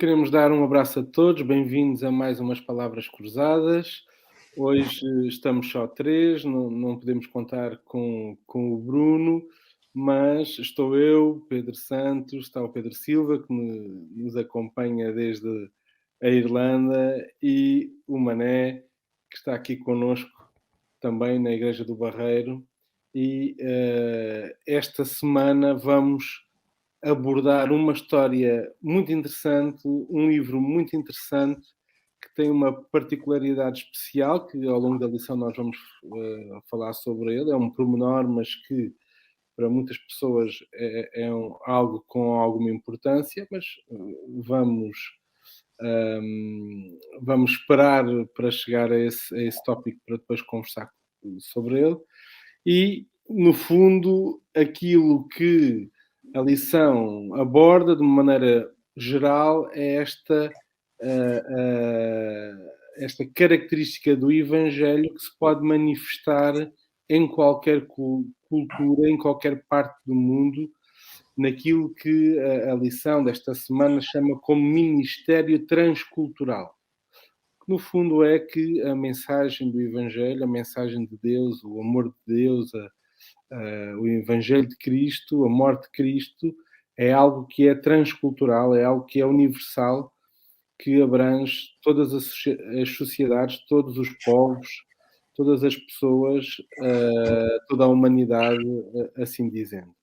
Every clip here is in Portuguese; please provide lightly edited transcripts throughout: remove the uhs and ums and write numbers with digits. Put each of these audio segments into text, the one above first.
Queremos dar um abraço a todos, bem-vindos a mais umas Palavras Cruzadas. Hoje estamos só três, não podemos contar com o Bruno, mas estou eu, Pedro Santos, está o Pedro Silva, que nos acompanha desde a Irlanda, e o Mané, que está aqui connosco também na Igreja do Barreiro. E esta semana vamos abordar uma história muito interessante, um livro muito interessante, que tem uma particularidade especial, que ao longo da lição nós vamos falar sobre ele. É um pormenor, mas que para muitas pessoas algo com alguma importância, mas vamos, vamos esperar para chegar a esse tópico para depois conversar sobre ele. E, no fundo, aquilo que a lição aborda de uma maneira geral é esta característica do Evangelho que se pode manifestar em qualquer cultura, em qualquer parte do mundo, naquilo que a lição desta semana chama como ministério transcultural. Que no fundo é que a mensagem do Evangelho, a mensagem de Deus, o amor de Deus, o Evangelho de Cristo, a morte de Cristo, é algo que é transcultural, é algo que é universal, que abrange todas as sociedades, todos os povos, todas as pessoas, toda a humanidade, assim dizendo.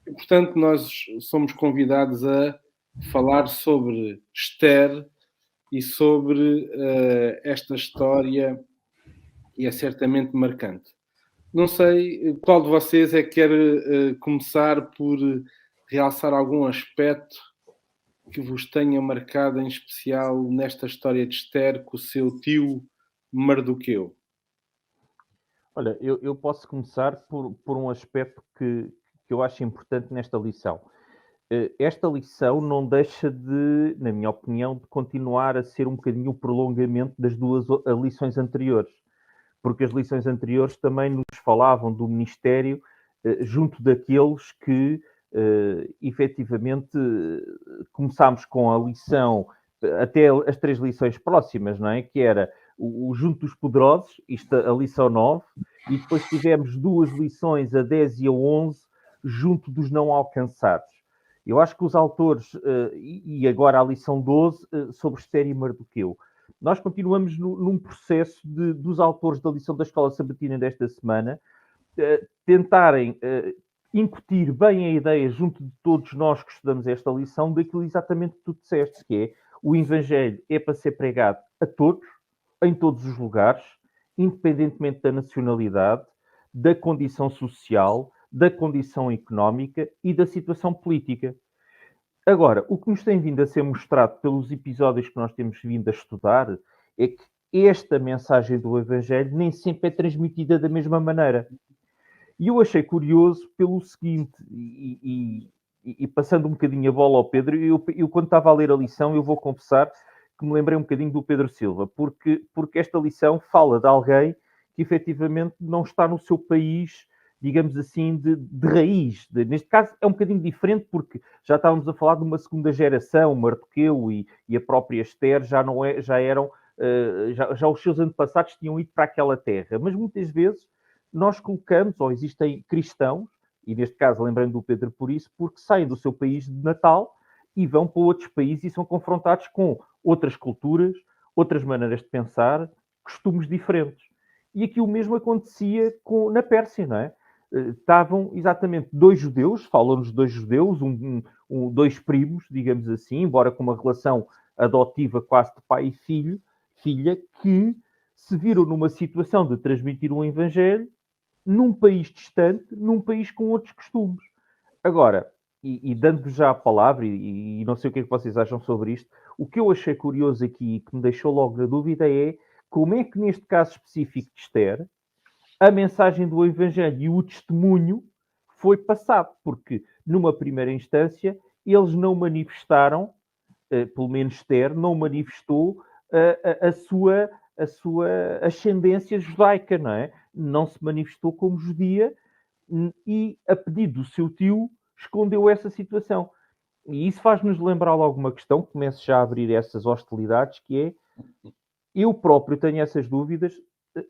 E, portanto, nós somos convidados a falar sobre Esther e sobre esta história, e é certamente marcante. Não sei qual de vocês é que quer começar por realçar algum aspecto que vos tenha marcado em especial nesta história de Esther com o seu tio Mardoqueu. Olha, eu posso começar por um aspecto que eu acho importante nesta lição. Esta lição não deixa de, na minha opinião, de continuar a ser um bocadinho o prolongamento das duas lições anteriores. Porque as lições anteriores também nos falavam do ministério junto daqueles que, efetivamente, começámos com a lição, até as 3 lições próximas, não é? Que era o junto dos poderosos, isto a lição 9, e depois tivemos 2 lições, a 10 e a 11, junto dos não alcançados. Eu acho que os autores, e agora a lição 12, sobre Esther e Mardoqueu, nós continuamos num processo dos autores da lição da Escola Sabatina desta semana tentarem incutir bem a ideia junto de todos nós que estudamos esta lição daquilo exatamente que tu disseste, que é o Evangelho é para ser pregado a todos, em todos os lugares, independentemente da nacionalidade, da condição social, da condição económica e da situação política. Agora, o que nos tem vindo a ser mostrado pelos episódios que nós temos vindo a estudar é que esta mensagem do Evangelho nem sempre é transmitida da mesma maneira. E eu achei curioso pelo seguinte, e passando um bocadinho a bola ao Pedro, eu quando estava a ler a lição, eu vou confessar que me lembrei um bocadinho do Pedro Silva, porque esta lição fala de alguém que efetivamente não está no seu país, digamos assim, de raiz. Neste caso é um bocadinho diferente, porque já estávamos a falar de uma segunda geração, Mardoqueu e a própria Esther já eram, já os seus antepassados tinham ido para aquela terra. Mas muitas vezes nós colocamos, ou existem cristãos, e neste caso lembrando do Pedro por isso, porque saem do seu país de natal e vão para outros países e são confrontados com outras culturas, outras maneiras de pensar, costumes diferentes. E aqui o mesmo acontecia na Pérsia, não é? Estavam exatamente 2 judeus, falam-nos 2 judeus, dois primos, digamos assim, embora com uma relação adotiva quase de pai e filha, que se viram numa situação de transmitir um evangelho num país distante, num país com outros costumes. Agora, e dando já a palavra, e não sei o que é que vocês acham sobre isto, o que eu achei curioso aqui e que me deixou logo na dúvida é como é que neste caso específico de Esther, a mensagem do Evangelho e o testemunho foi passado, porque numa primeira instância eles não manifestaram, pelo menos Esther, não manifestou a sua ascendência judaica, não é? Não se manifestou como judia e, a pedido do seu tio, escondeu essa situação. E isso faz-nos lembrar logo uma questão, que começo já a abrir essas hostilidades, que é, eu próprio tenho essas dúvidas,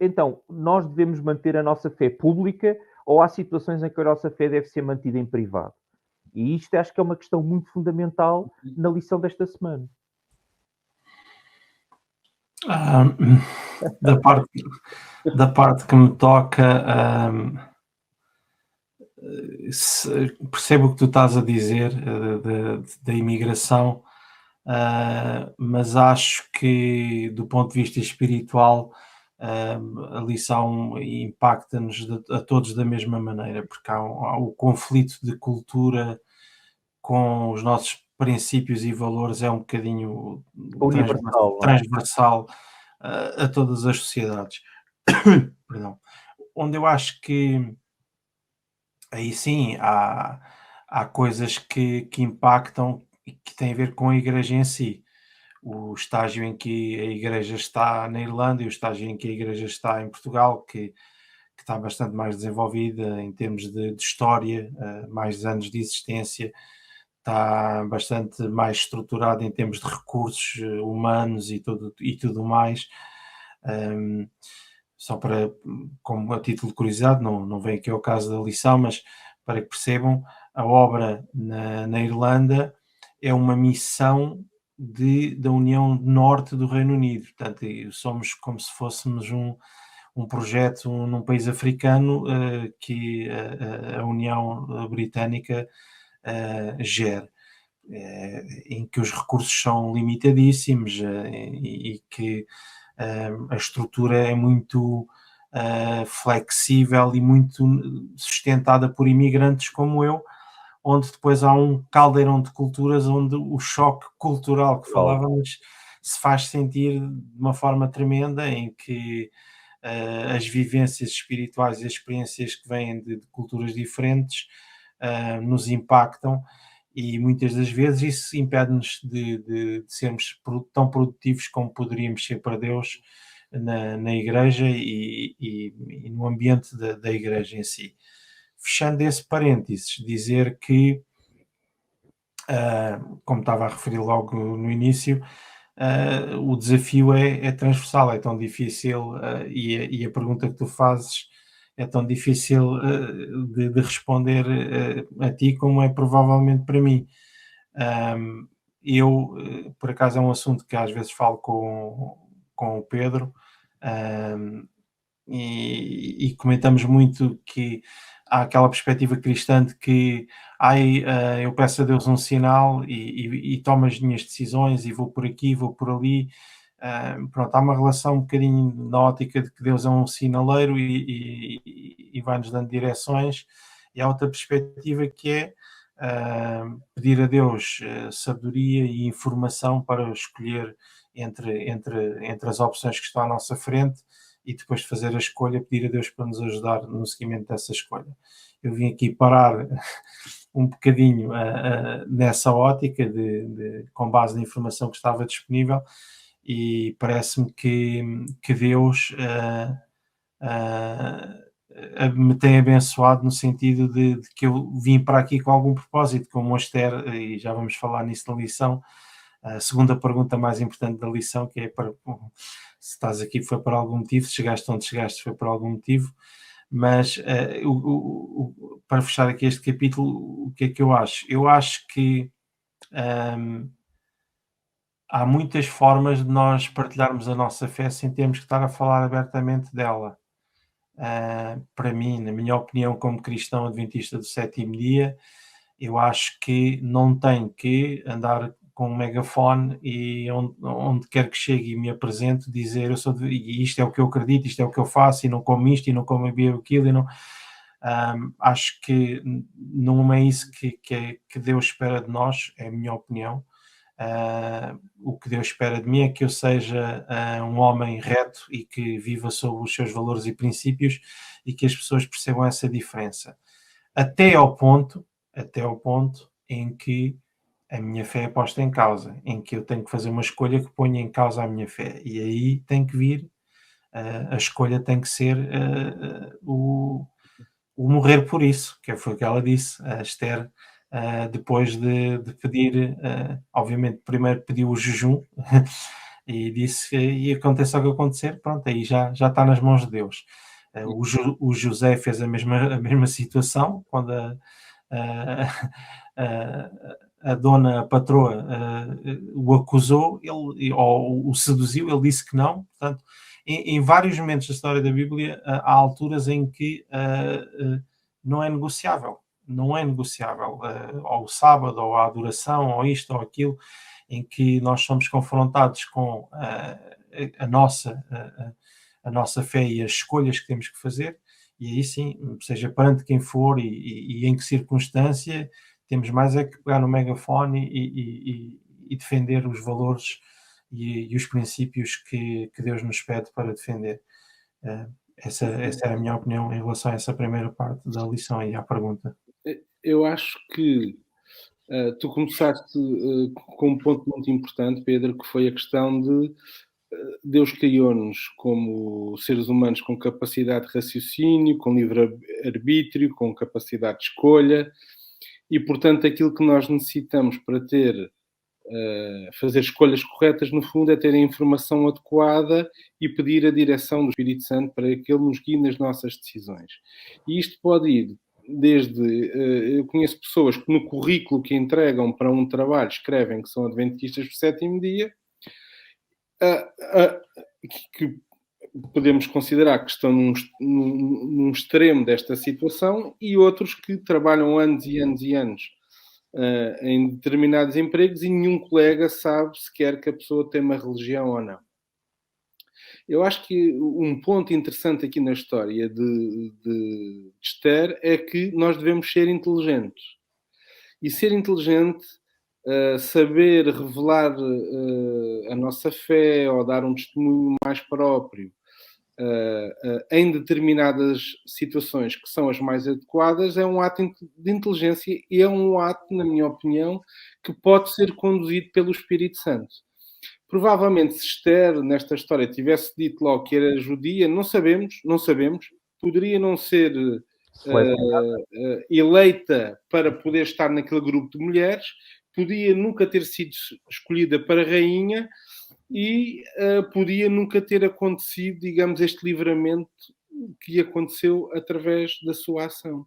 então, nós devemos manter a nossa fé pública ou há situações em que a nossa fé deve ser mantida em privado? E isto acho que é uma questão muito fundamental na lição desta semana. Da parte que me toca, percebo o que tu estás a dizer da imigração, mas acho que do ponto de vista espiritual a lição impacta-nos a todos da mesma maneira, porque há o conflito de cultura com os nossos princípios e valores é um bocadinho Universal, não é? transversal a todas as sociedades. Perdão. Onde eu acho que aí sim há coisas que impactam e que têm a ver com a igreja em si. O estágio em que a igreja está na Irlanda e o estágio em que a igreja está em Portugal, que está bastante mais desenvolvida em termos de história, mais anos de existência, está bastante mais estruturada em termos de recursos humanos e tudo mais. Um, Só para, como a título de curiosidade, não vem aqui ao caso da lição, mas para que percebam, a obra na Irlanda é uma missão da União Norte do Reino Unido. Portanto, somos como se fôssemos um projeto num país africano que a União Britânica gera, em que os recursos são limitadíssimos e que a estrutura é muito flexível e muito sustentada por imigrantes como eu, onde depois há um caldeirão de culturas onde o choque cultural que falávamos se faz sentir de uma forma tremenda, em que as vivências espirituais e as experiências que vêm de culturas diferentes nos impactam e muitas das vezes isso impede-nos de sermos tão produtivos como poderíamos ser para Deus na igreja e no ambiente da igreja em si. Fechando esse parênteses, dizer que, como estava a referir logo no início, o desafio é transversal, é tão difícil e a pergunta que tu fazes é tão difícil de responder a ti como é provavelmente para mim. Eu, por acaso, é um assunto que às vezes falo com o Pedro, e comentamos muito que há aquela perspectiva cristã de que eu peço a Deus um sinal e tomo as minhas decisões e vou por aqui, vou por ali. Pronto, há uma relação um bocadinho na ótica de que Deus é um sinaleiro e vai-nos dando direções, e há outra perspectiva que é pedir a Deus sabedoria e informação para escolher entre as opções que estão à nossa frente e depois de fazer a escolha, pedir a Deus para nos ajudar no seguimento dessa escolha. Eu vim aqui parar um bocadinho nessa ótica, com base na informação que estava disponível, e parece-me que Deus me tem abençoado no sentido de que eu vim para aqui com algum propósito, como a Esther, e já vamos falar nisso na lição. A segunda pergunta mais importante da lição, que é se estás aqui foi por algum motivo, se chegaste onde chegaste foi por algum motivo, mas para fechar aqui este capítulo, o que é que eu acho? Eu acho que há muitas formas de nós partilharmos a nossa fé sem termos que estar a falar abertamente dela. Para mim, na minha opinião, como cristão adventista do sétimo dia, eu acho que não tenho que andar com um megafone e onde quer que chegue e me apresento, dizer e isto é o que eu acredito, isto é o que eu faço, e não como isto, e não como aquilo, e não... acho que não é isso que Deus espera de nós, é a minha opinião. O que Deus espera de mim é que eu seja um homem reto e que viva sob os seus valores e princípios, e que as pessoas percebam essa diferença. Até ao ponto em que a minha fé é posta em causa, em que eu tenho que fazer uma escolha que ponha em causa a minha fé. E aí tem que vir, a escolha tem que ser o morrer por isso, que foi o que ela disse. A Esther depois de pedir, obviamente, primeiro pediu o jejum e disse que ia acontecer o que acontecer, pronto, aí já está nas mãos de Deus. O José fez a mesma situação, quando a dona, a patroa, o acusou, ou o seduziu, ele disse que não. Portanto, em vários momentos da história da Bíblia, há alturas em que não é negociável. Não é negociável. Ou o sábado, ou a adoração, ou isto, ou aquilo, em que nós somos confrontados com a nossa fé e as escolhas que temos que fazer, e aí sim, seja perante quem for e em que circunstância, temos mais é que pegar no megafone e defender os valores e os princípios que Deus nos pede para defender. Essa era a minha opinião em relação a essa primeira parte da lição e à pergunta. Eu acho que tu começaste com um ponto muito importante, Pedro, que foi a questão de Deus criou-nos como seres humanos com capacidade de raciocínio, com livre-arbítrio, com capacidade de escolha, e, portanto, aquilo que nós necessitamos para fazer escolhas corretas, no fundo, é ter a informação adequada e pedir a direção do Espírito Santo para que ele nos guie nas nossas decisões. E isto pode ir desde... eu conheço pessoas que no currículo que entregam para um trabalho escrevem que são adventistas do sétimo dia, que podemos considerar que estão num extremo desta situação, e outros que trabalham anos e anos e anos em determinados empregos e nenhum colega sabe sequer que a pessoa tem uma religião ou não. Eu acho que um ponto interessante aqui na história de Esther é que nós devemos ser inteligentes. E ser inteligente, saber revelar a nossa fé ou dar um testemunho mais próprio em determinadas situações que são as mais adequadas, é um ato de inteligência e é um ato, na minha opinião, que pode ser conduzido pelo Espírito Santo. Provavelmente, se Esther, nesta história, tivesse dito logo que era judia, não sabemos, poderia não ser eleita para poder estar naquele grupo de mulheres, podia nunca ter sido escolhida para rainha e podia nunca ter acontecido, digamos, este livramento que aconteceu através da sua ação.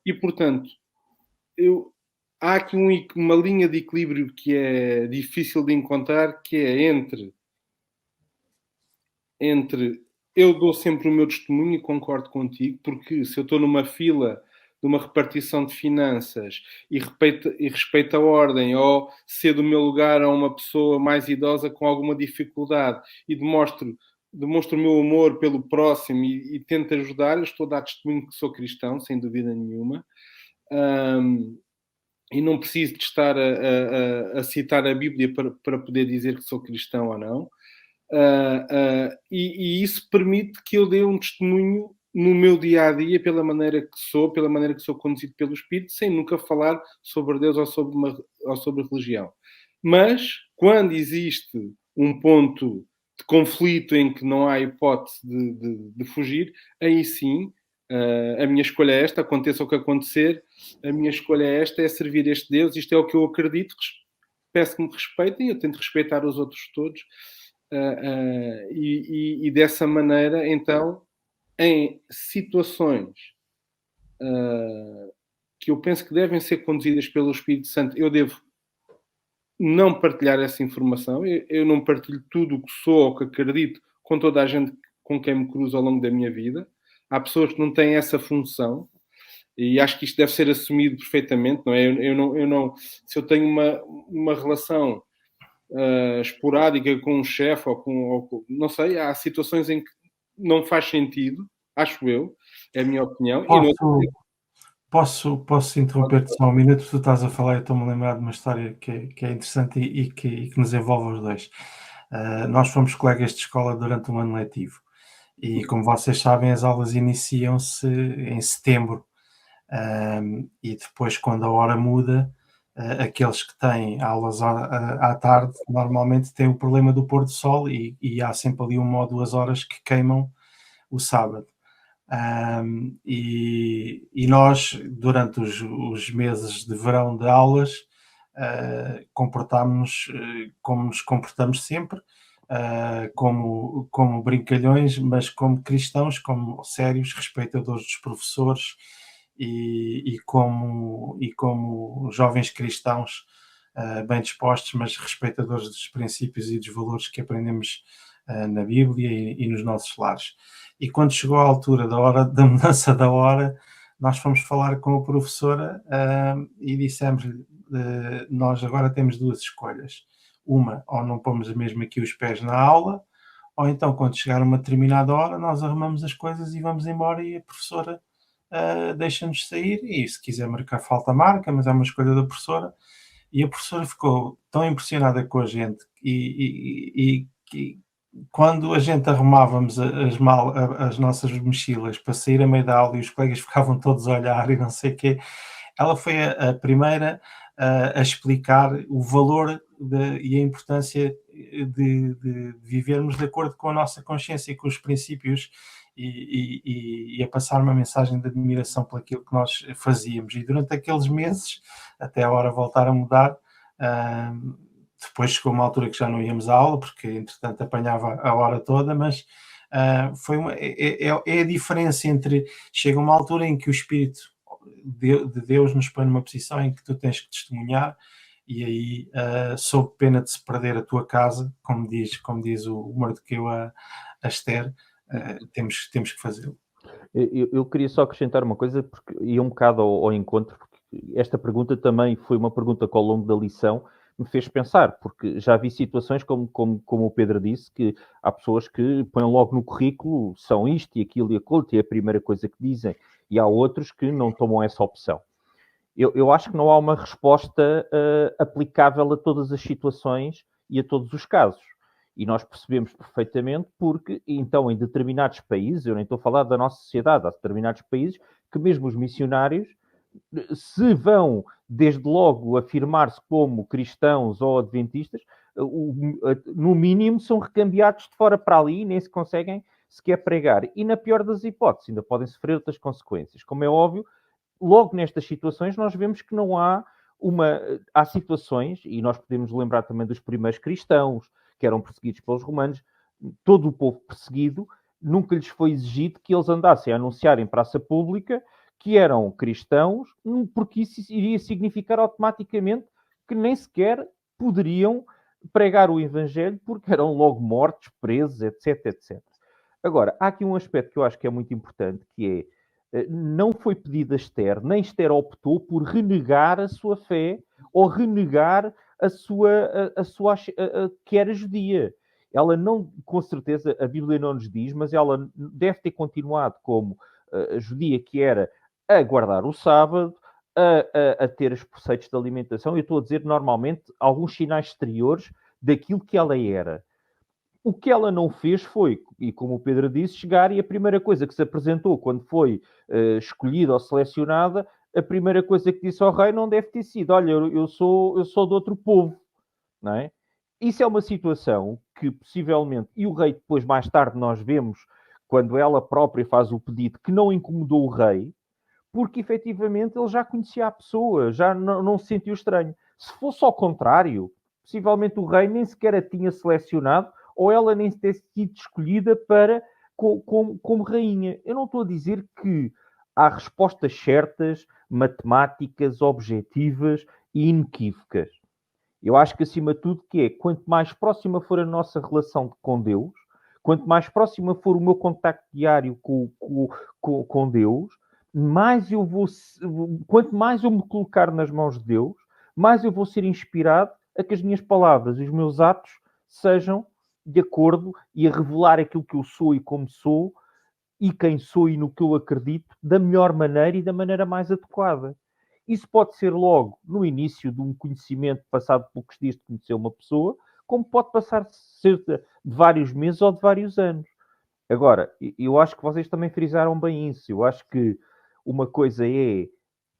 E, portanto, há aqui uma linha de equilíbrio que é difícil de encontrar, que é entre eu dou sempre o meu testemunho e concordo contigo, porque se eu estou numa fila de uma repartição de finanças e respeito a ordem, ou cedo o meu lugar a uma pessoa mais idosa com alguma dificuldade e demonstro o meu amor pelo próximo e tento ajudar, eu estou a dar testemunho que sou cristão, sem dúvida nenhuma. E não preciso de estar a citar a Bíblia para poder dizer que sou cristão ou não. E isso permite que eu dê um testemunho no meu dia-a-dia pela maneira que sou conduzido pelo Espírito, sem nunca falar sobre Deus ou sobre religião. Mas, quando existe um ponto de conflito em que não há hipótese de fugir, aí sim, a minha escolha é esta, aconteça o que acontecer, a minha escolha é esta, é servir este Deus, isto é o que eu acredito, peço que me respeitem, eu tento respeitar os outros todos, e dessa maneira, então, em situações que eu penso que devem ser conduzidas pelo Espírito Santo, eu devo não partilhar essa informação, eu não partilho tudo o que sou ou que acredito com toda a gente com quem me cruzo ao longo da minha vida. Há pessoas que não têm essa função e acho que isto deve ser assumido perfeitamente, não é? Eu não, se eu tenho uma relação esporádica com um chefe ou não sei, há situações em que não faz sentido, acho eu, é a minha opinião. Posso interromper-te só um minuto? Tu estás a falar, eu estou-me a lembrar de uma história que é interessante e que nos envolve os dois. Nós fomos colegas de escola durante um ano letivo e, como vocês sabem, as aulas iniciam-se em setembro e depois, quando a hora muda, aqueles que têm aulas à tarde normalmente têm o problema do pôr do sol e há sempre ali 1 ou 2 horas que queimam o sábado. E nós, durante os meses de verão de aulas, comportámos-nos como nos comportamos sempre, como brincalhões, mas como cristãos, como sérios, respeitadores dos professores e como jovens cristãos bem dispostos, mas respeitadores dos princípios e dos valores que aprendemos na Bíblia e nos nossos lares. E quando chegou a altura da mudança da hora, nós fomos falar com a professora e dissemos-lhe, nós agora temos duas escolhas. Uma, ou não pomos mesmo aqui os pés na aula, ou então quando chegar uma determinada hora, nós arrumamos as coisas e vamos embora e a professora deixa-nos sair, e se quiser marcar falta, marca, mas é uma escolha da professora. E a professora ficou tão impressionada com a gente e quando a gente arrumávamos as nossas mochilas para sair a meio da aula e os colegas ficavam todos a olhar e não sei o quê, ela foi a primeira a explicar o valor e a importância de vivermos de acordo com a nossa consciência e com os princípios e a passar uma mensagem de admiração por aquilo que nós fazíamos. E durante aqueles meses, até a hora voltar a mudar, depois chegou uma altura que já não íamos à aula, porque entretanto apanhava a hora toda, mas é a diferença entre chega uma altura em que o Espírito de Deus nos põe numa posição em que tu tens que testemunhar, e aí sob pena de se perder a tua casa, como diz o Mardoqueu a Esther, temos que fazê-lo. Eu queria só acrescentar uma coisa, porque ia um bocado ao encontro, porque esta pergunta também foi uma pergunta que ao longo da lição me fez pensar, porque já vi situações, como o Pedro disse, que há pessoas que põem logo no currículo, são isto e aquilo e aquilo, e é a primeira coisa que dizem, e há outros que não tomam essa opção. Eu acho que não há uma resposta aplicável a todas as situações e a todos os casos. E nós percebemos perfeitamente porque, então, em determinados países, eu nem estou a falar da nossa sociedade, há determinados países que mesmo os missionários, se vão, desde logo, afirmar-se como cristãos ou adventistas, no mínimo são recambiados de fora para ali e nem se conseguem sequer pregar. E, na pior das hipóteses, ainda podem sofrer outras consequências. Como é óbvio, logo nestas situações nós vemos que não há há situações, e nós podemos lembrar também dos primeiros cristãos, que eram perseguidos pelos romanos, todo o povo perseguido, nunca lhes foi exigido que eles andassem a anunciar em praça pública que eram cristãos, porque isso iria significar automaticamente que nem sequer poderiam pregar o Evangelho, porque eram logo mortos, presos, etc, etc. Agora, há aqui um aspecto que eu acho que é muito importante, que é, não foi pedido a Esther, nem Esther optou por renegar a sua fé ou renegar que era judia. Ela não, com certeza, a Bíblia não nos diz, mas ela deve ter continuado como judia que era a guardar o sábado, a ter os preceitos de alimentação. Eu estou a dizer, normalmente, alguns sinais exteriores daquilo que ela era. O que ela não fez foi, e como o Pedro disse, chegar e a primeira coisa que se apresentou quando foi escolhida ou selecionada, a primeira coisa que disse ao rei não deve ter sido: olha, eu sou de outro povo, não é? Isso é uma situação que possivelmente, e o rei depois, mais tarde, nós vemos, quando ela própria faz o pedido, que não incomodou o rei, porque efetivamente ele já conhecia a pessoa, já não se sentiu estranho. Se fosse ao contrário, possivelmente o rei nem sequer a tinha selecionado, ou ela nem ter sido escolhida para como rainha. Eu não estou a dizer que há respostas certas, matemáticas, objetivas e inequívocas. Eu acho que, acima de tudo, que é, quanto mais próxima for a nossa relação com Deus, quanto mais próxima for o meu contacto diário com Deus, mais eu vou... Quanto mais eu me colocar nas mãos de Deus, mais eu vou ser inspirado a que as minhas palavras e os meus atos sejam de acordo e a revelar aquilo que eu sou e como sou e quem sou e no que eu acredito da melhor maneira e da maneira mais adequada. Isso pode ser logo no início de um conhecimento, passado poucos dias de conhecer uma pessoa, como pode passar cerca de vários meses ou de vários anos. Agora, eu acho que vocês também frisaram bem isso. Eu acho que uma coisa é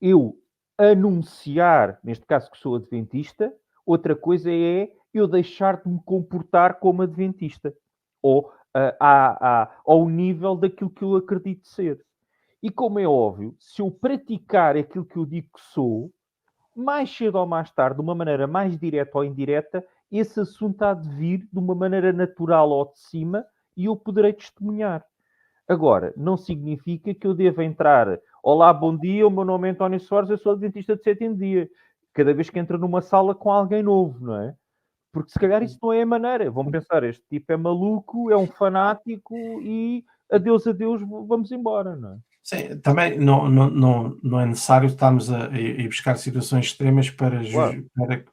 eu anunciar, neste caso que sou adventista, outra coisa é eu deixar de me comportar como adventista. Ou ao nível daquilo que eu acredito ser. E como é óbvio, se eu praticar aquilo que eu digo que sou, mais cedo ou mais tarde, de uma maneira mais direta ou indireta, esse assunto há de vir de uma maneira natural ou de cima e eu poderei testemunhar. Agora, não significa que eu deva entrar. Olá, bom dia, o meu nome é António Soares, eu sou adventista de sétimo dia. Cada vez que entro numa sala com alguém novo, não é? Porque se calhar isso não é a maneira. Vão pensar, este tipo é maluco, é um fanático e adeus, vamos embora, não é? Sim, também não é necessário estarmos a ir buscar situações extremas Claro.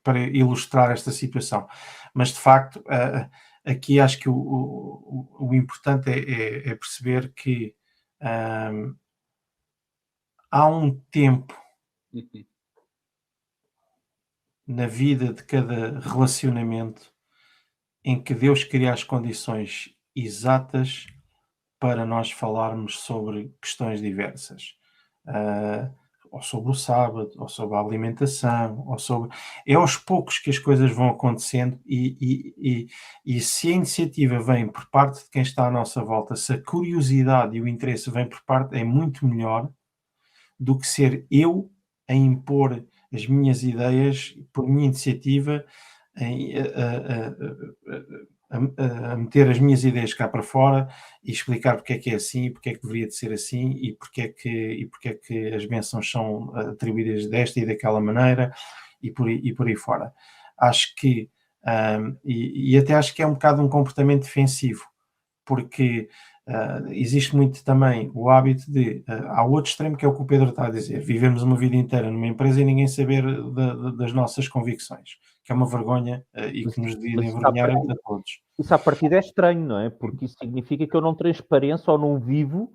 para ilustrar esta situação. Mas, de facto, aqui acho que o importante é perceber que há um tempo na vida de cada relacionamento em que Deus cria as condições exatas para nós falarmos sobre questões diversas. Ou sobre o sábado, ou sobre a alimentação, ou sobre... É aos poucos que as coisas vão acontecendo e se a iniciativa vem por parte de quem está à nossa volta, se a curiosidade e o interesse vêm por parte, é muito melhor do que ser eu a impor as minhas ideias por minha iniciativa, a meter as minhas ideias cá para fora e explicar porque é que é assim, porque é que deveria de ser assim e porque é que as bênçãos são atribuídas desta e daquela maneira e por aí fora. Acho que, e até acho que é um bocado um comportamento defensivo, porque existe muito também o hábito de, há outro extremo que é o que o Pedro está a dizer, vivemos uma vida inteira numa empresa e ninguém saber das nossas convicções, que é uma vergonha e que nos devia Mas envergonhar a todos. isso à partida é estranho, não é? Porque isso significa que eu não transpareço ou não vivo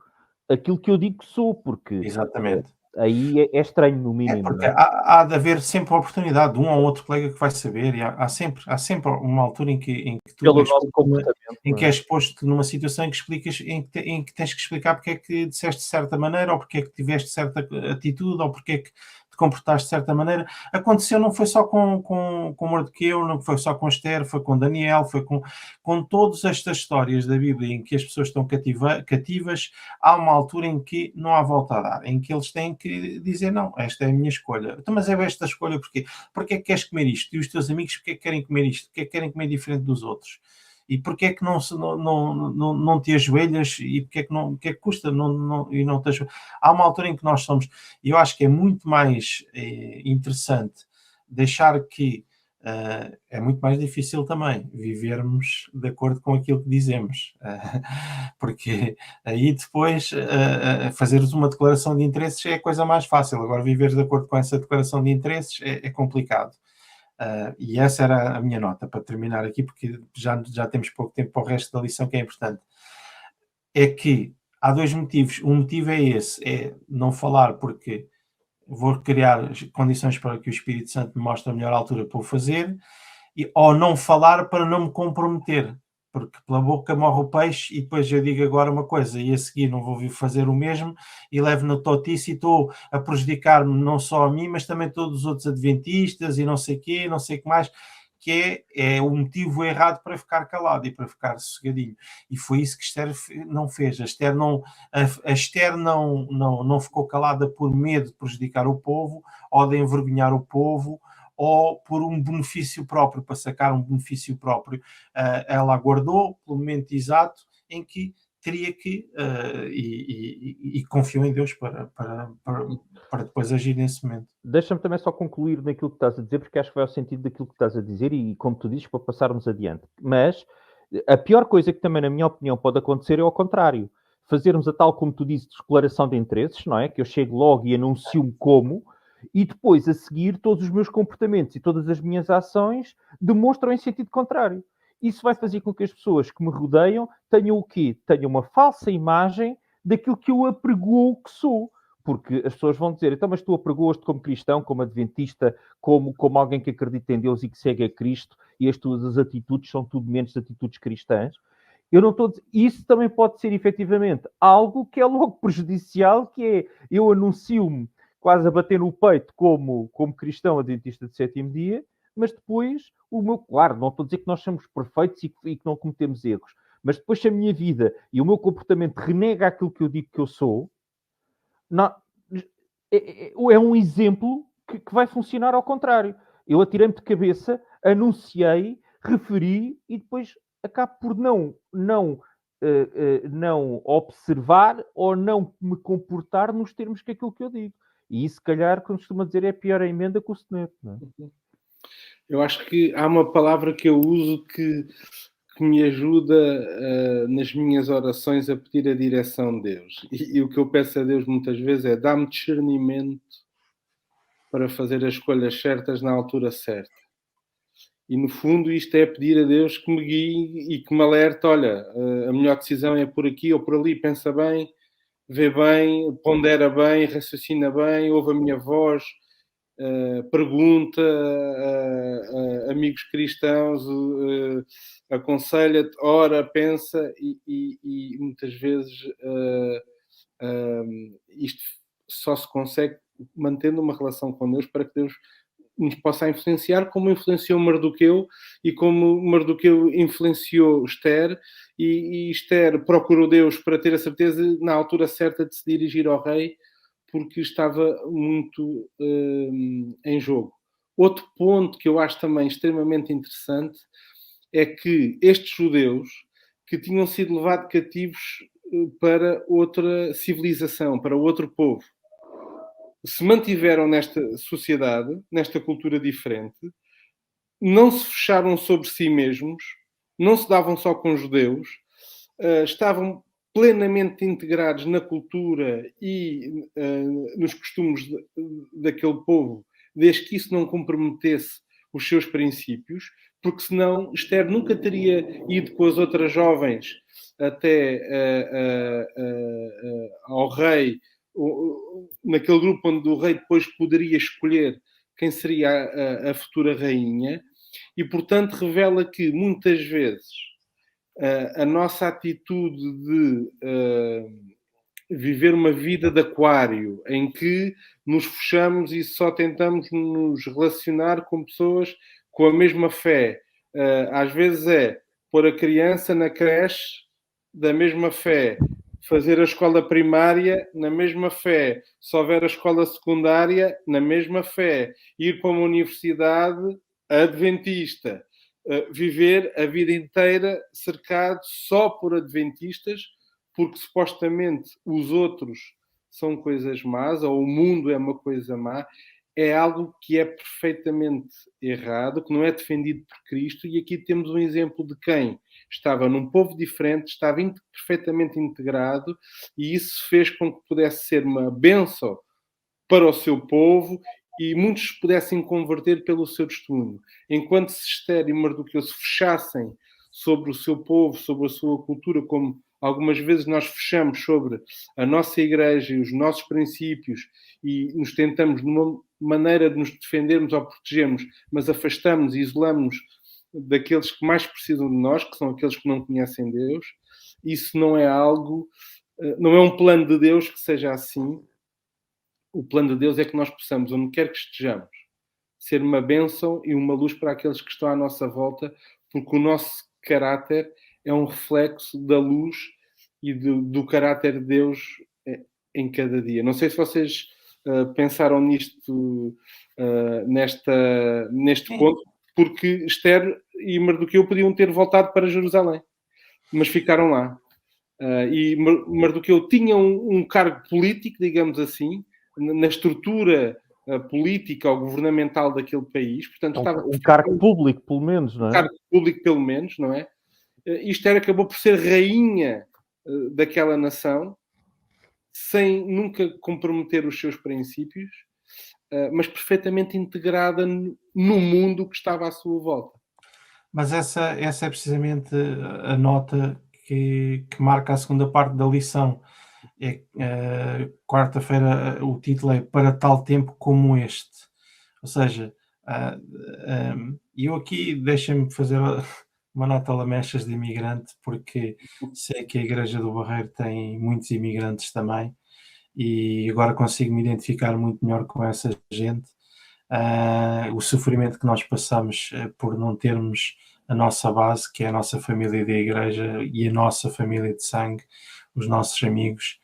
aquilo que eu digo que sou, porque Exatamente. aí é estranho, no mínimo. Porque Não é? há de haver sempre a oportunidade de um ou outro colega que vai saber, e há sempre uma altura em que tu Pelo és nosso comportamento. em Não que é? és posto numa situação em que explicas, em que tens que explicar porque é que disseste de certa maneira, ou porque é que tiveste certa atitude, ou porque é que te comportaste de certa maneira. Aconteceu, não foi só com Mardoqueu, não foi só com Esther, foi com Daniel, foi com todas estas histórias da Bíblia em que as pessoas estão cativas. Há uma altura em que não há volta a dar, em que eles têm que dizer não, esta é a minha escolha. Então, mas é esta escolha porquê? Porque é que queres comer isto? E os teus amigos porque é que querem comer isto? Porque é que querem comer diferente dos outros? E porque é que não te ajoelhas e porque é que custa e não te ajoelhas? Há uma altura em que nós somos, e eu acho que é muito mais interessante deixar que é muito mais difícil também vivermos de acordo com aquilo que dizemos, porque aí depois fazeres uma declaração de interesses é a coisa mais fácil, agora viveres de acordo com essa declaração de interesses é complicado. E essa era a minha nota para terminar aqui, porque já temos pouco tempo para o resto da lição, que é importante. É que há dois motivos. Um motivo é esse, é não falar porque vou criar condições para que o Espírito Santo me mostre a melhor altura para o fazer, ou não falar para não me comprometer, porque pela boca morre o peixe e depois eu digo agora uma coisa e a seguir não vou vir fazer o mesmo e levo na totice e estou a prejudicar-me não só a mim, mas também todos os outros adventistas e não sei o quê, não sei o que mais, que é o motivo errado para ficar calado e para ficar sossegadinho. E foi isso que Esther não fez. A Esther não ficou calada por medo de prejudicar o povo ou de envergonhar o povo ou por um benefício próprio, para sacar um benefício próprio. Ela aguardou pelo momento exato em que teria que, e confiou em Deus para depois agir nesse momento. Deixa-me também só concluir naquilo que estás a dizer, porque acho que vai ao sentido daquilo que estás a dizer e, como tu dizes, para passarmos adiante. Mas a pior coisa que também, na minha opinião, pode acontecer é ao contrário. Fazermos a tal, como tu dizes, declaração de interesses, não é? Que eu chego logo e anuncio-me como, e depois, a seguir, todos os meus comportamentos e todas as minhas ações demonstram em sentido contrário. Isso vai fazer com que as pessoas que me rodeiam tenham o quê? Tenham uma falsa imagem daquilo que eu apregoo que sou. Porque as pessoas vão dizer, então, mas tu apregoas-te como cristão, como adventista, como alguém que acredita em Deus e que segue a Cristo, e as tuas atitudes são tudo menos atitudes cristãs. Eu não estou a dizer... Isso também pode ser, efetivamente, algo que é logo prejudicial, que é, eu anuncio-me quase a bater no peito como cristão adventista de sétimo dia, mas depois, claro, não estou a dizer que nós somos perfeitos e que não cometemos erros, mas depois se a minha vida e o meu comportamento renega aquilo que eu digo que eu sou, não, é um exemplo que vai funcionar ao contrário. Eu atirei-me de cabeça, anunciei, referi e depois acabo por não observar ou não me comportar nos termos que aquilo que eu digo. E isso, se calhar, como costuma dizer, é a pior emenda que o soneto, não é? Eu acho que há uma palavra que eu uso que me ajuda nas minhas orações a pedir a direção de Deus. E o que eu peço a Deus muitas vezes é dá-me discernimento para fazer as escolhas certas na altura certa. E no fundo isto é pedir a Deus que me guie e que me alerte, olha, a melhor decisão é por aqui ou por ali, pensa bem, vê bem, pondera bem, raciocina bem, ouve a minha voz, pergunta a amigos cristãos, aconselha-te, ora, pensa e muitas vezes isto só se consegue mantendo uma relação com Deus para que Deus nos possa influenciar como influenciou Mardoqueu e como Mardoqueu influenciou Esther e Esther procurou Deus para ter a certeza na altura certa de se dirigir ao rei porque estava muito em jogo. Outro ponto que eu acho também extremamente interessante é que estes judeus que tinham sido levados cativos para outra civilização, para outro povo, se mantiveram nesta sociedade, nesta cultura diferente, não se fecharam sobre si mesmos, não se davam só com judeus, estavam plenamente integrados na cultura e nos costumes daquele povo, desde que isso não comprometesse os seus princípios, porque senão Esther nunca teria ido com as outras jovens até ao rei, naquele grupo onde o rei depois poderia escolher quem seria a futura rainha, e portanto revela que muitas vezes a nossa atitude de viver uma vida de aquário, em que nos fechamos e só tentamos nos relacionar com pessoas com a mesma fé. Às vezes é pôr a criança na creche da mesma fé, fazer a escola primária na mesma fé, se houver a escola secundária na mesma fé, ir para uma universidade adventista, viver a vida inteira cercado só por adventistas, porque supostamente os outros são coisas más, ou o mundo é uma coisa má, é algo que é perfeitamente errado, que não é defendido por Cristo, e aqui temos um exemplo de quem estava num povo diferente, estava perfeitamente integrado, e isso fez com que pudesse ser uma bênção para o seu povo, e muitos pudessem converter pelo seu testemunho. Enquanto se Esther e Mardoqueu se fechassem sobre o seu povo, sobre a sua cultura, como algumas vezes nós fechamos sobre a nossa igreja e os nossos princípios e nos tentamos, de uma maneira de nos defendermos ou protegermos, mas afastamos e isolamos daqueles que mais precisam de nós, que são aqueles que não conhecem Deus. Isso não é algo, não é um plano de Deus que seja assim. O plano de Deus é que nós possamos, onde quer que estejamos, ser uma bênção e uma luz para aqueles que estão à nossa volta, porque o nosso caráter é um reflexo da luz e do caráter de Deus em cada dia. Não sei se vocês pensaram nisto, neste ponto, porque Esther e Mardoqueu podiam ter voltado para Jerusalém, mas ficaram lá. E Mardoqueu tinha um cargo político, digamos assim, na estrutura política ou governamental daquele país. Portanto, estava um cargo público, pelo menos, não é? Um cargo público, pelo menos, não é? E Esther acabou por ser rainha daquela nação, sem nunca comprometer os seus princípios, mas perfeitamente integrada no mundo que estava à sua volta. Mas essa é precisamente a nota que marca a segunda parte da lição. Quarta-feira o título é Para Tal Tempo Como Este. Ou seja, eu aqui deixa-me fazer uma nota lamechas de imigrante, porque sei que a Igreja do Barreiro tem muitos imigrantes também, e agora consigo me identificar muito melhor com essa gente. O sofrimento que nós passamos por não termos a nossa base, que é a nossa família da igreja e a nossa família de sangue, os nossos amigos.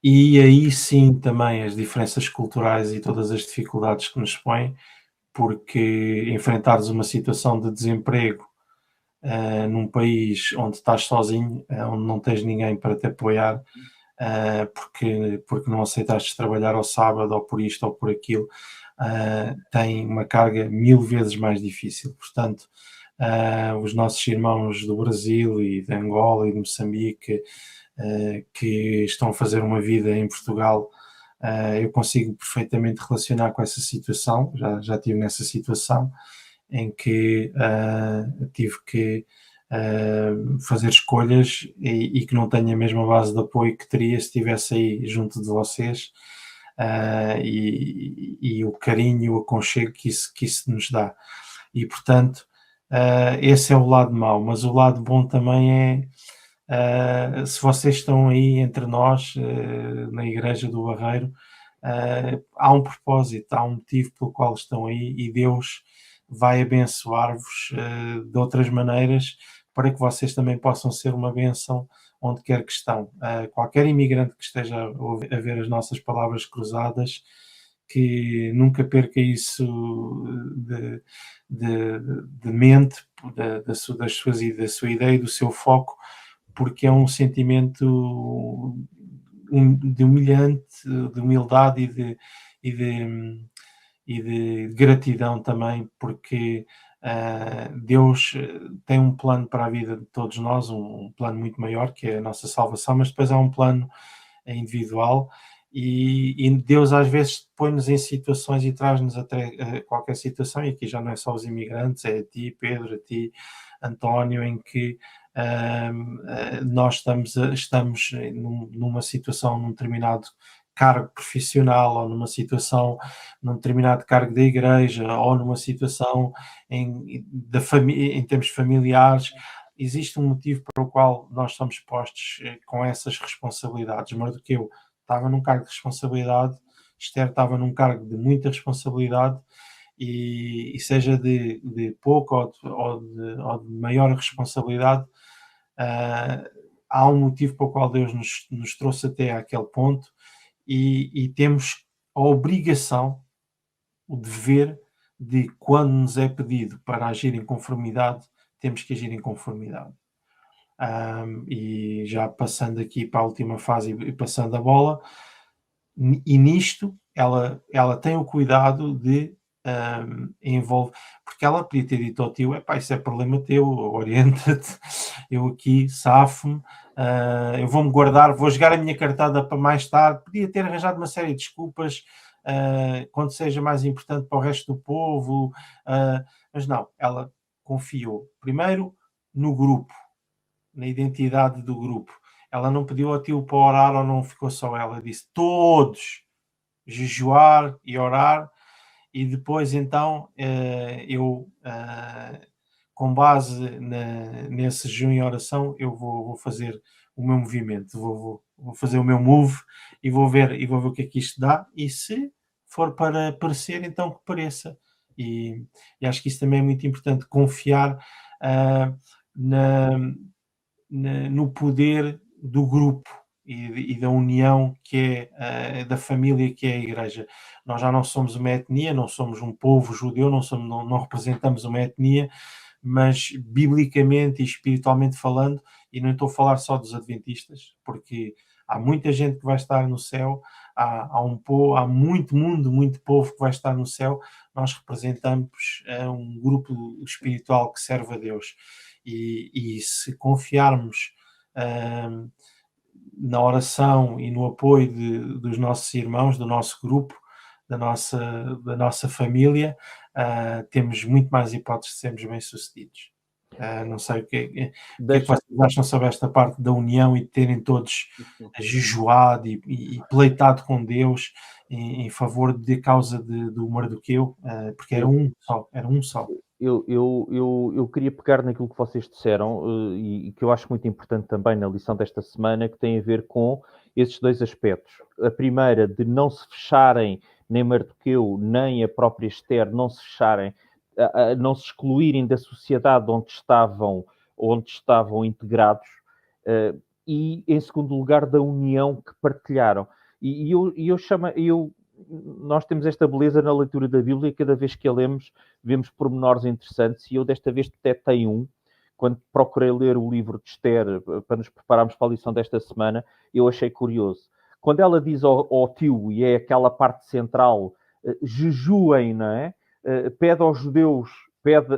E aí sim também as diferenças culturais e todas as dificuldades que nos põem, porque enfrentares uma situação de desemprego num país onde estás sozinho, onde não tens ninguém para te apoiar, porque não aceitaste trabalhar ao sábado ou por isto ou por aquilo, tem uma carga 1000 vezes mais difícil. Portanto, os nossos irmãos do Brasil e de Angola e de Moçambique que estão a fazer uma vida em Portugal, eu consigo perfeitamente relacionar com essa situação. Já estive nessa situação em que tive que fazer escolhas e que não tenho a mesma base de apoio que teria se estivesse aí junto de vocês, e o carinho e o aconchego que isso nos dá. E, portanto, esse é o lado mau, mas o lado bom também é, se vocês estão aí entre nós, na Igreja do Barreiro, há um propósito, há um motivo pelo qual estão aí e Deus vai abençoar-vos de outras maneiras para que vocês também possam ser uma bênção onde quer que estão. Qualquer imigrante que esteja a ver as nossas palavras cruzadas, que nunca perca isso de mente, da sua ideia e do seu foco, porque é um sentimento de humildade e de gratidão também, porque Deus tem um plano para a vida de todos nós, um plano muito maior, que é a nossa salvação, mas depois há um plano individual, e Deus às vezes põe-nos em situações e traz-nos até qualquer situação, e aqui já não é só os imigrantes, é a ti, Pedro, a ti, António, em que nós estamos numa situação, num determinado cargo profissional, ou numa situação, num determinado cargo da igreja, ou numa situação em termos familiares. Existe um motivo para o qual nós estamos postos com essas responsabilidades. Mardoqueu estava num cargo de responsabilidade, Esther estava num cargo de muita responsabilidade, e seja de pouca ou de maior responsabilidade, há um motivo para o qual Deus nos trouxe até àquele ponto, e temos a obrigação, o dever de, quando nos é pedido para agir em conformidade, temos que agir em conformidade. E já passando aqui para a última fase e passando a bola, e nisto ela tem o cuidado de envolve, porque ela podia ter dito ao tio: isso é problema teu, orienta-te, eu aqui safo-me, eu vou-me guardar, vou jogar a minha cartada para mais tarde. Podia ter arranjado uma série de desculpas, quando seja mais importante para o resto do povo, mas não, ela confiou primeiro no grupo, na identidade do grupo. Ela não pediu ao tio para orar, ou não ficou só ela, disse todos jejuar e orar, e depois então eu, com base nesse jejum e oração, eu vou fazer o meu movimento, vou fazer o meu move, e vou ver o que é que isto dá, e se for para parecer, então que pareça. E acho que isso também é muito importante, confiar no poder do grupo e da união, que é da família, que é a igreja. Nós já não somos uma etnia, não somos um povo judeu, não representamos uma etnia, mas biblicamente e espiritualmente falando, e não estou a falar só dos adventistas, porque há muita gente que vai estar no céu, há muito mundo, muito povo que vai estar no céu. Nós representamos um grupo espiritual que serve a Deus, e se confiarmos na oração e no apoio dos nossos irmãos, do nosso grupo, da nossa família, temos muito mais hipóteses de sermos bem-sucedidos. Não sei o que é que vocês acham sobre esta parte da união e de terem todos jejuado e pleitado com Deus em favor da causa do Mardoqueu, porque era um só. Eu queria pegar naquilo que vocês disseram, e que eu acho muito importante também na lição desta semana, que tem a ver com esses dois aspectos. A primeira, de não se fecharem, nem Mardoqueu, nem a própria Esther, não se fecharem a não se excluírem da sociedade onde estavam integrados, e, em segundo lugar, da união que partilharam. Nós temos esta beleza na leitura da Bíblia, cada vez que a lemos, vemos pormenores interessantes, e eu desta vez detetei quando procurei ler o livro de Esther, para nos prepararmos para a lição desta semana, eu achei curioso. Quando ela diz ao tio, e é aquela parte central, jejuem, não é? Pede aos judeus,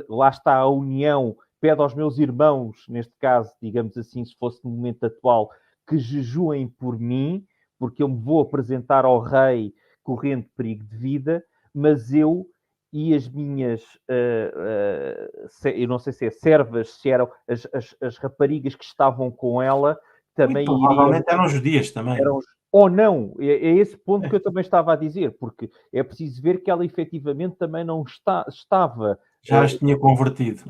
lá está a união, pede aos meus irmãos, neste caso, digamos assim, se fosse no momento atual, que jejuem por mim, porque eu me vou apresentar ao rei correndo perigo de vida, mas eu e as minhas, eu não sei se é servas, se eram as raparigas que estavam com ela, também muito provavelmente eram judias também. Ou não, é esse ponto que eu também estava a dizer, porque é preciso ver que ela efetivamente também não estava... Já as tinha convertido.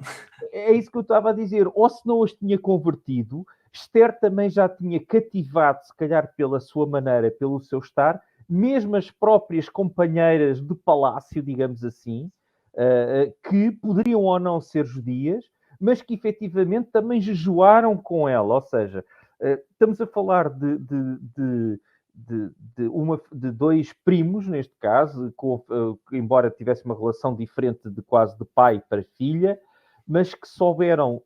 É isso que eu estava a dizer. Ou se não as tinha convertido, Esther também já tinha cativado, se calhar pela sua maneira, pelo seu estar, mesmo as próprias companheiras do palácio, digamos assim, que poderiam ou não ser judias, mas que efetivamente também jejuaram com ela. Ou seja, estamos a falar de dois primos, neste caso, embora tivesse uma relação diferente de quase de pai para filha, mas que souberam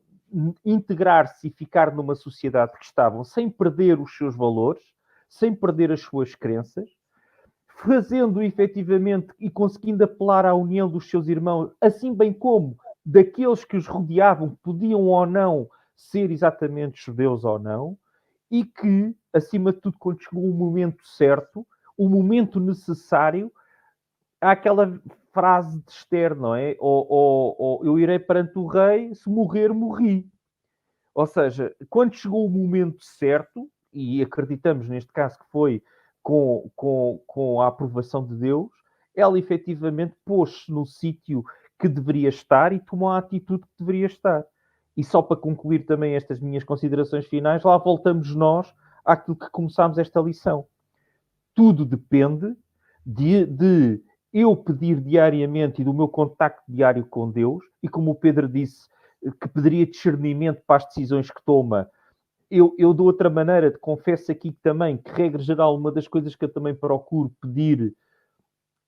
integrar-se e ficar numa sociedade que estavam sem perder os seus valores, sem perder as suas crenças, fazendo efetivamente e conseguindo apelar à união dos seus irmãos, assim bem como daqueles que os rodeavam, podiam ou não ser exatamente judeus ou não, e que, acima de tudo, quando chegou o momento certo, o momento necessário, há aquela frase de Esther, não é? Eu irei perante o rei, se morrer, morri. Ou seja, quando chegou o momento certo, e acreditamos neste caso que foi com a aprovação de Deus, ela efetivamente pôs-se no sítio que deveria estar e tomou a atitude que deveria estar. E só para concluir também estas minhas considerações finais, lá voltamos nós àquilo que começámos esta lição. Tudo depende de eu pedir diariamente e do meu contacto diário com Deus, e como o Pedro disse, que pediria discernimento para as decisões que toma, eu de outra maneira, confesso aqui também que, regra geral, uma das coisas que eu também procuro pedir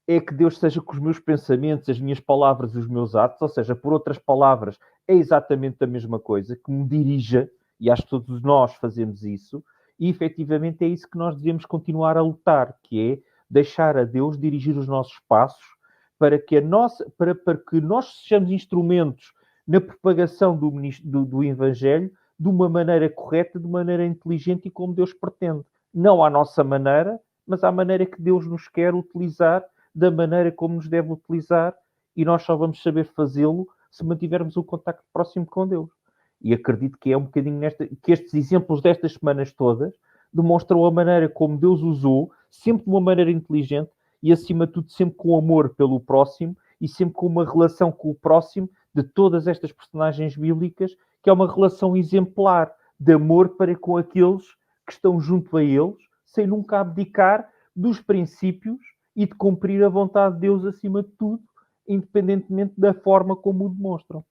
é que Deus seja com os meus pensamentos, as minhas palavras e os meus atos, ou seja, por outras palavras, é exatamente a mesma coisa, que me dirija, e acho que todos nós fazemos isso, e efetivamente é isso que nós devemos continuar a lutar, que é deixar a Deus dirigir os nossos passos para que nós sejamos instrumentos na propagação do Evangelho de uma maneira correta, de uma maneira inteligente e como Deus pretende. Não à nossa maneira, mas à maneira que Deus nos quer utilizar, da maneira como nos deve utilizar, e nós só vamos saber fazê-lo se mantivermos o contacto próximo com Deus. E acredito que é um bocadinho que estes exemplos destas semanas todas demonstram a maneira como Deus usou, sempre de uma maneira inteligente e, acima de tudo, sempre com amor pelo próximo e sempre com uma relação com o próximo de todas estas personagens bíblicas, que é uma relação exemplar de amor para com aqueles que estão junto a eles, sem nunca abdicar dos princípios e de cumprir a vontade de Deus acima de tudo, independentemente da forma como o demonstram.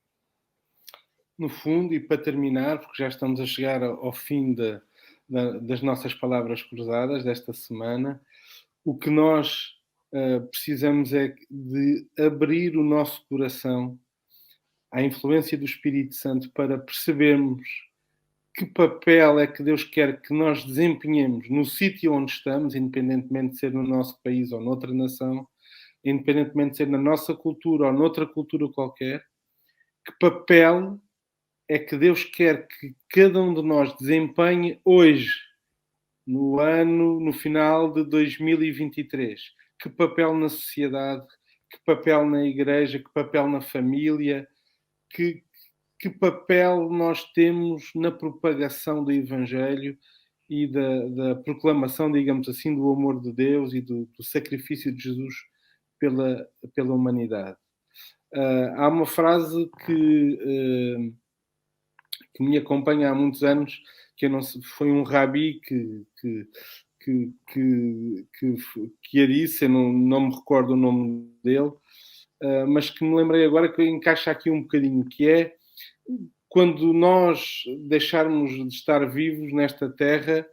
No fundo, e para terminar, porque já estamos a chegar ao fim das nossas palavras cruzadas desta semana, o que nós precisamos é de abrir o nosso coração à influência do Espírito Santo para percebermos que papel é que Deus quer que nós desempenhemos no sítio onde estamos, independentemente de ser no nosso país ou noutra nação, independentemente de ser na nossa cultura ou noutra cultura qualquer, que papel é que Deus quer que cada um de nós desempenhe hoje, no final de 2023. Que papel na sociedade, que papel na igreja, que papel na família, que papel nós temos na propagação do Evangelho e da proclamação, digamos assim, do amor de Deus e do sacrifício de Jesus pela humanidade. Há uma frase que me acompanha há muitos anos, que eu não sei, foi um rabi que a disse, eu não me recordo o nome dele, mas que me lembrei agora que encaixa aqui um bocadinho, que é quando nós deixarmos de estar vivos nesta terra,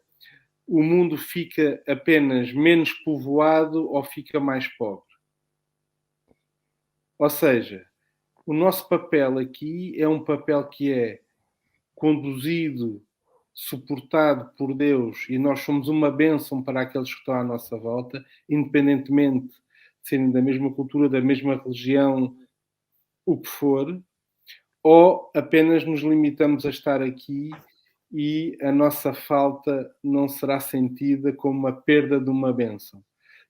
o mundo fica apenas menos povoado ou fica mais pobre. Ou seja, o nosso papel aqui é um papel que é conduzido, suportado por Deus, e nós somos uma bênção para aqueles que estão à nossa volta, independentemente de serem da mesma cultura, da mesma religião, o que for, ou apenas nos limitamos a estar aqui e a nossa falta não será sentida como a perda de uma bênção.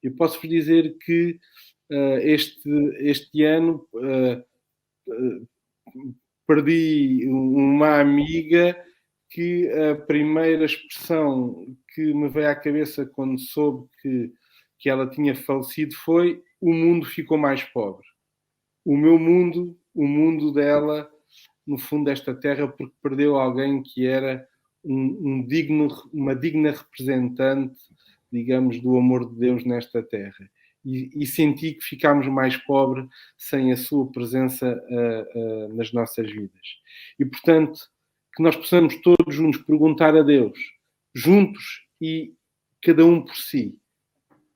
Eu posso-vos dizer que este ano perdi uma amiga que a primeira expressão que me veio à cabeça quando soube que ela tinha falecido foi: o mundo ficou mais pobre. O meu mundo, o mundo dela, no fundo desta terra, porque perdeu alguém que era uma digna representante, digamos, do amor de Deus nesta terra. E senti que ficámos mais pobres sem a sua presença nas nossas vidas. E, portanto, que nós possamos todos juntos perguntar a Deus, juntos e cada um por si,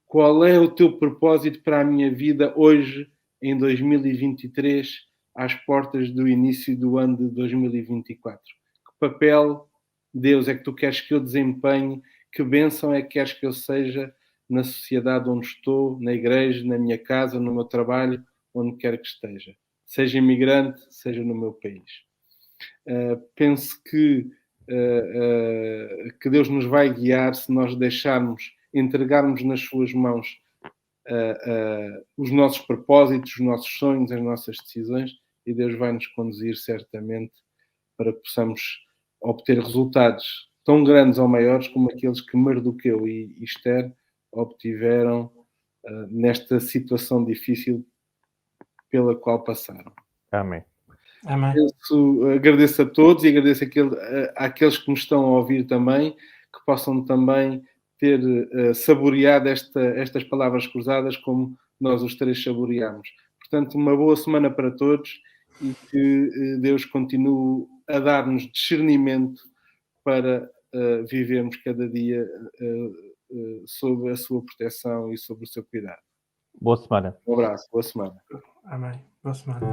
qual é o teu propósito para a minha vida hoje, em 2023, às portas do início do ano de 2024? Que papel, Deus, é que tu queres que eu desempenhe? Que bênção é que queres que eu seja na sociedade onde estou, na igreja, na minha casa, no meu trabalho, onde quer que esteja? Seja imigrante, seja no meu país. Penso que Deus nos vai guiar se nós deixarmos, entregarmos nas suas mãos os nossos propósitos, os nossos sonhos, as nossas decisões, e Deus vai nos conduzir certamente para que possamos obter resultados tão grandes ou maiores como aqueles que Mardoqueu e Esther obtiveram nesta situação difícil pela qual passaram. Amém. Amém. Agradeço a todos e agradeço àqueles que me estão a ouvir também, que possam também ter saboreado estas palavras cruzadas como nós os três saboreamos. Portanto, uma boa semana para todos e que Deus continue a dar-nos discernimento para vivermos cada dia sob a sua proteção e sob o seu cuidado. Boa semana. Um abraço, boa semana. Amém. Boa semana.